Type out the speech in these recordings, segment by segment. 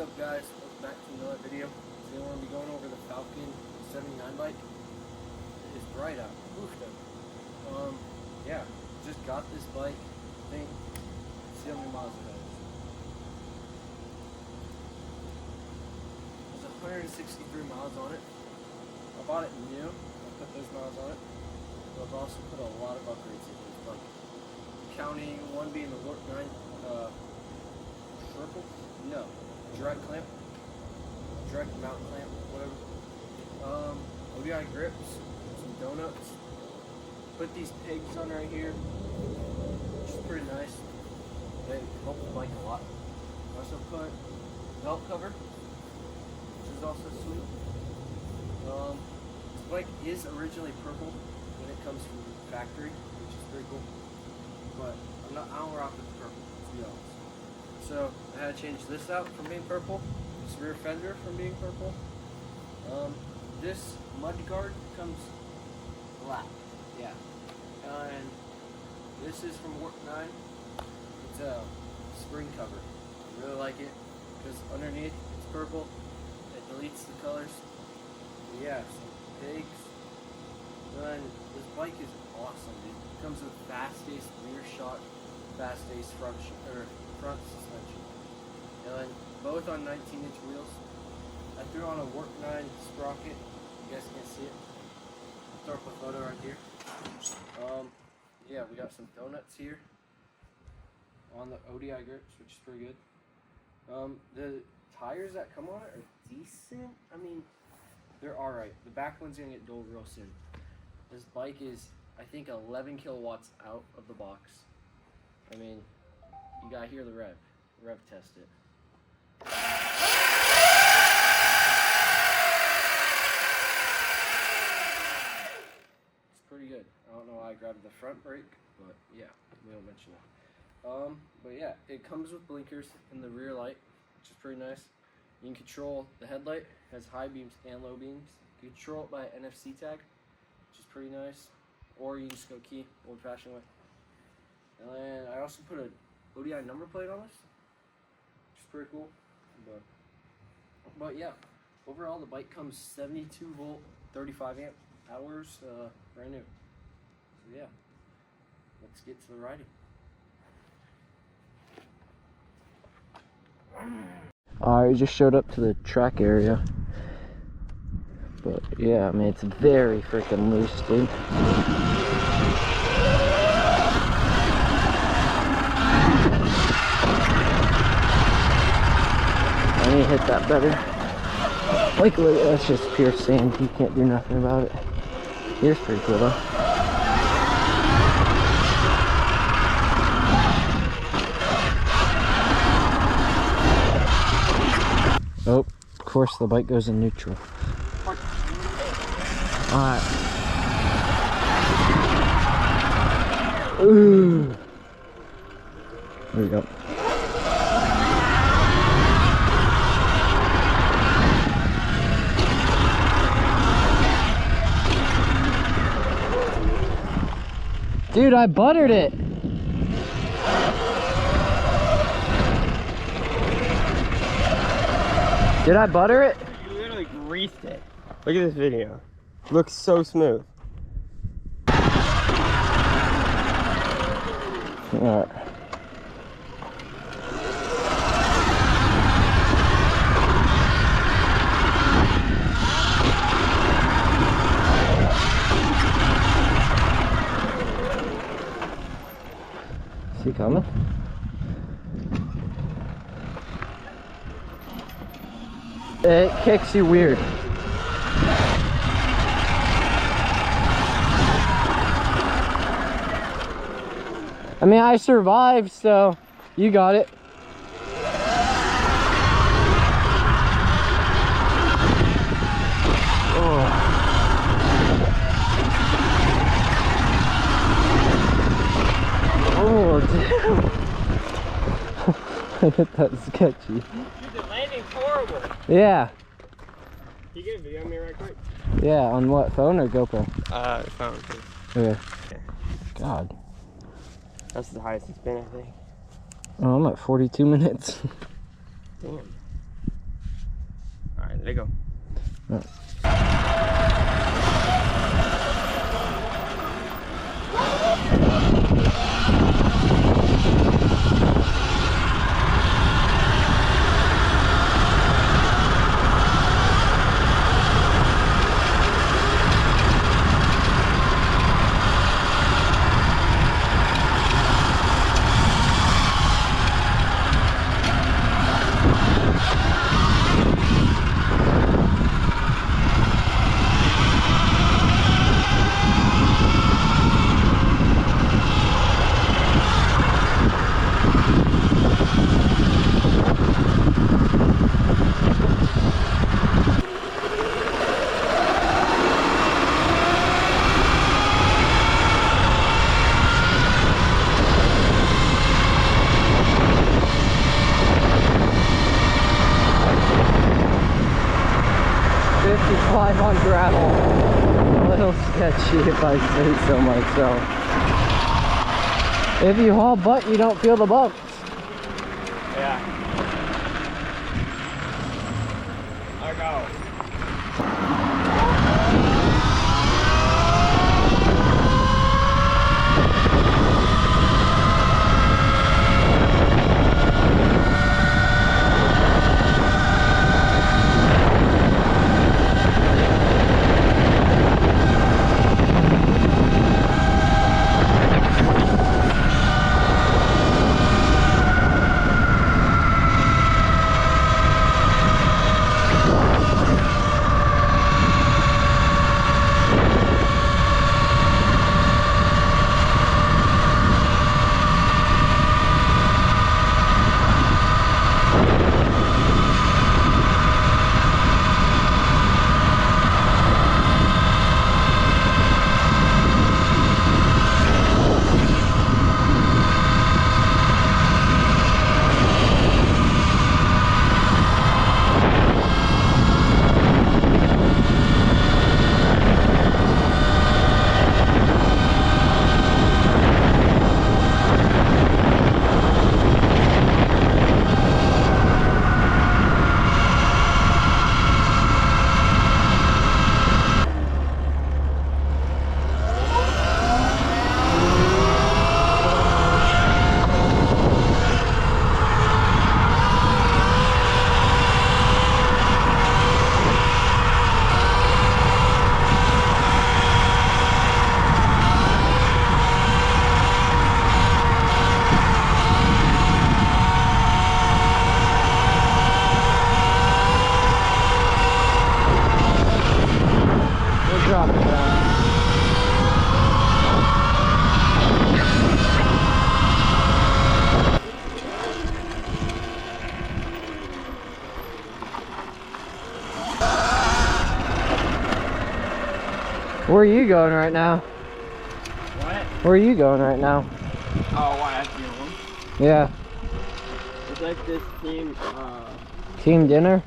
What's up, guys? Welcome back to another video. Today we're going to be going over the Falcon 79 bike. It is bright out. Oof, yeah, just got this bike. I think, see how many miles it has. There's 163 miles on it. I bought it new. I put those miles on it. But I've also put a lot of upgrades into this bike. Counting one being the Warp 9 circle? No. Direct clamp, direct mount clamp, whatever. ODI grips, some donuts. Put these pegs on right here, which is pretty nice. They help the bike a lot. Also put belt cover, which is also sweet. This bike is originally purple when it comes from the factory, which is pretty cool. But I don't rock with the purple, to be honest. So I had to change this out from being purple, this rear fender from being purple. This mud guard comes black, yeah. And this is from Warp 9. It's a spring cover. I really like it because underneath it's purple. It deletes the colors. But yeah, some pigs. And this bike is awesome, dude. It comes with fast-ace rear shock, fast-ace front suspension, and both on 19-inch wheels. I threw on a Warp 9 sprocket. You guys can't see it. I'll throw up a photo right here. Yeah, we got some donuts here on the ODI grips, which is pretty good. The tires that come on it are decent. I mean, they're alright. The back one's gonna get dulled real soon. This bike is, I think, 11 kilowatts out of the box. I mean, you gotta hear the rev test it. It's pretty good. I don't know why I grabbed the front brake, but yeah, we don't mention it. But yeah, it comes with blinkers in the rear light, which is pretty nice. You can control the headlight, has high beams and low beams. You can control it by NFC tag, which is pretty nice. Or you can just go key, old-fashioned way. And then I also put a ODI number plate on this, which is pretty cool. But yeah, overall the bike comes 72 volt, 35 amp hours, brand new. So yeah, let's get to the riding. I just showed up to the track area, but yeah, I mean, it's very freaking loose, dude. I need to hit that better. Like, look, that's just pure sand. You can't do nothing about it. Here's pretty cool though. Oh, of course the bike goes in neutral. Alright. Ooh. There we go. Dude, I buttered it. Did I butter it? You literally greased it. Look at this video. It looks so smooth. Alright. Is he coming? It kicks you weird. I mean, I survived, so you got it. Oh, damn. That's sketchy. Dude, the landing's horrible. Yeah. Can you get a video of me right quick? Yeah, on what, phone or GoPro? Phone, please. Okay. God. That's the highest it's been, I think. Oh, I'm at 42 minutes. Damn. Let it go. On gravel, a little sketchy if I say so myself. If you haul butt, you don't feel the bumps. Yeah. I go. Where are you going right now? What? Where are you going right now? Oh, why? That's your one? Yeah. It's like this team, Team dinner?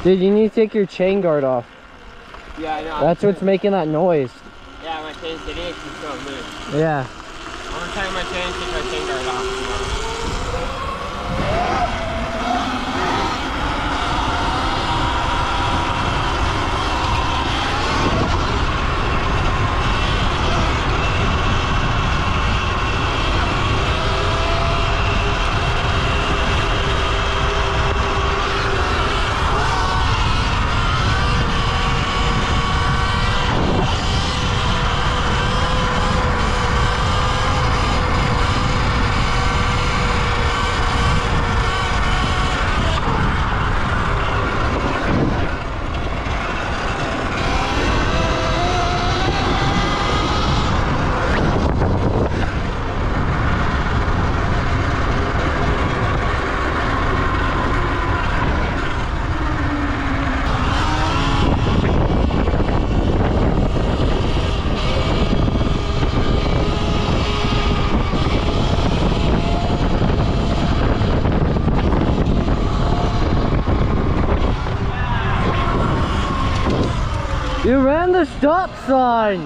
Dude, you need to take your chain guard off. Yeah, I know. That's what's making that noise. Yeah, my chain's sitting, it keeps going loose. Yeah. I'm gonna tighten my chain and take my chain guard off. You ran the stop sign!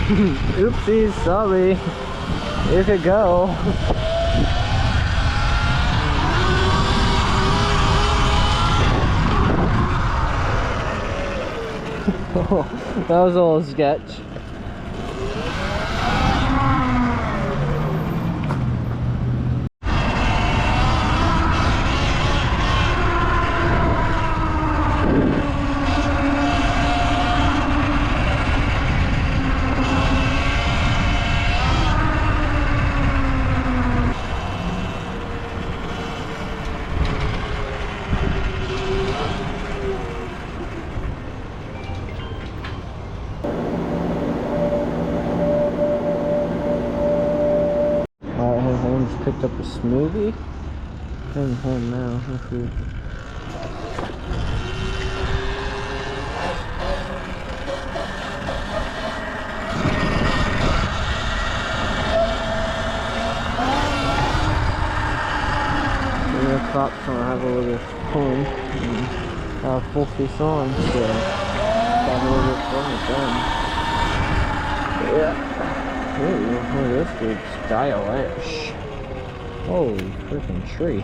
Oopsies, sorry. Here it go. That was a little sketch. Picked up a smoothie. Heading home now. The cops want to have a little fun and have full face on, so have a little bit fun with them. Yeah. Ooh, look at this dude's stylish. Holy freaking tree.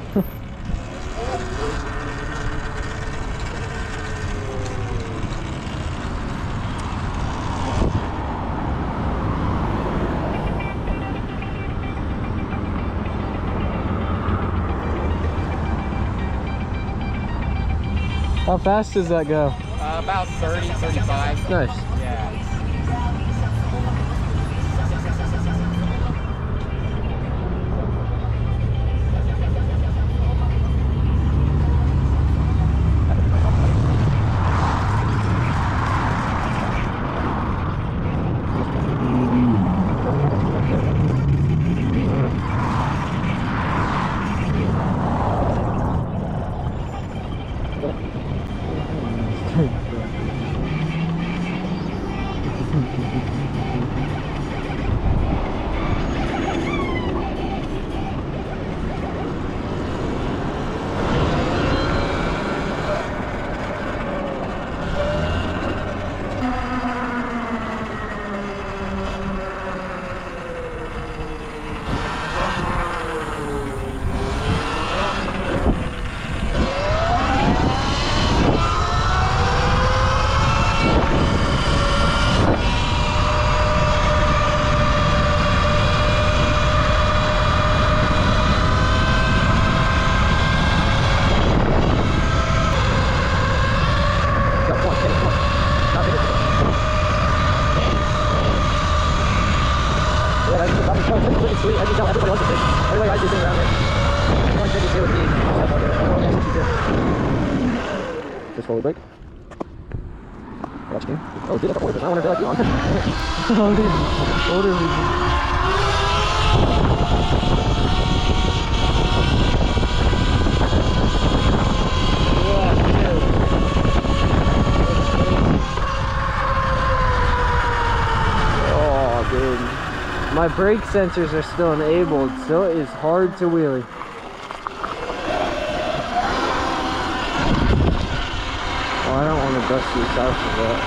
How fast does that go? About 30, 35. Nice. Yeah. Sweet, I can tell everybody else is big. Everybody likes this thing around here. 152 with me. Just forward brake. Watch me. Oh, dude, that's a forward brake. I want to feel like you on. Oh, dude. Older reason. Oh, dude. My brake sensors are still enabled, so it is hard to wheelie. Oh, I don't want to bust these out for that.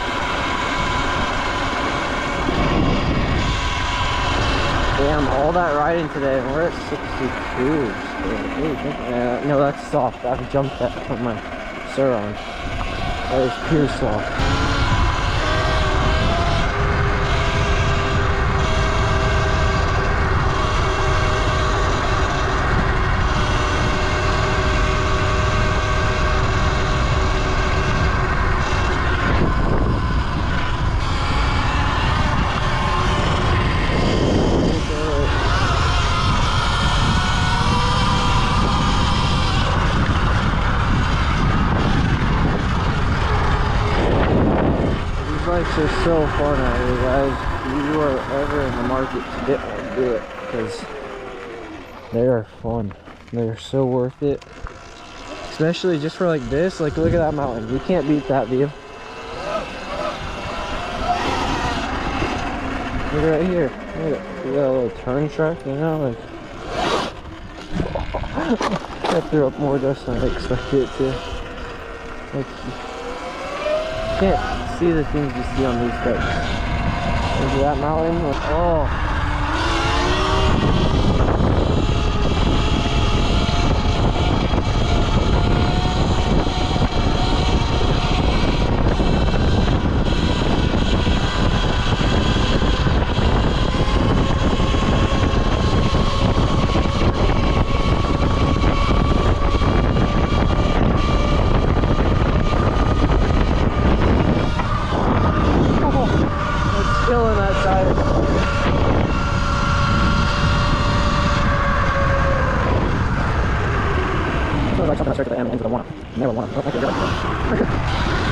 Damn, all that riding today, and we're at 62. So, no, that's soft. I've jumped that from my Sur Ron. That is pure soft. Bikes are so fun out here, guys. If you are ever in the market to get one, do it, because they are fun. They are so worth it, especially just for like this. Like, look at that mountain. You can't beat that view. Look right here. Look at that little turn track, you know, like that threw up more dust than I expected it to. Like, you can't see the things you see on these bikes. Into that mountain. Oh. Killing that tire. Feels like something that starts at the end and ends with a 1. Never 1. Don't like it.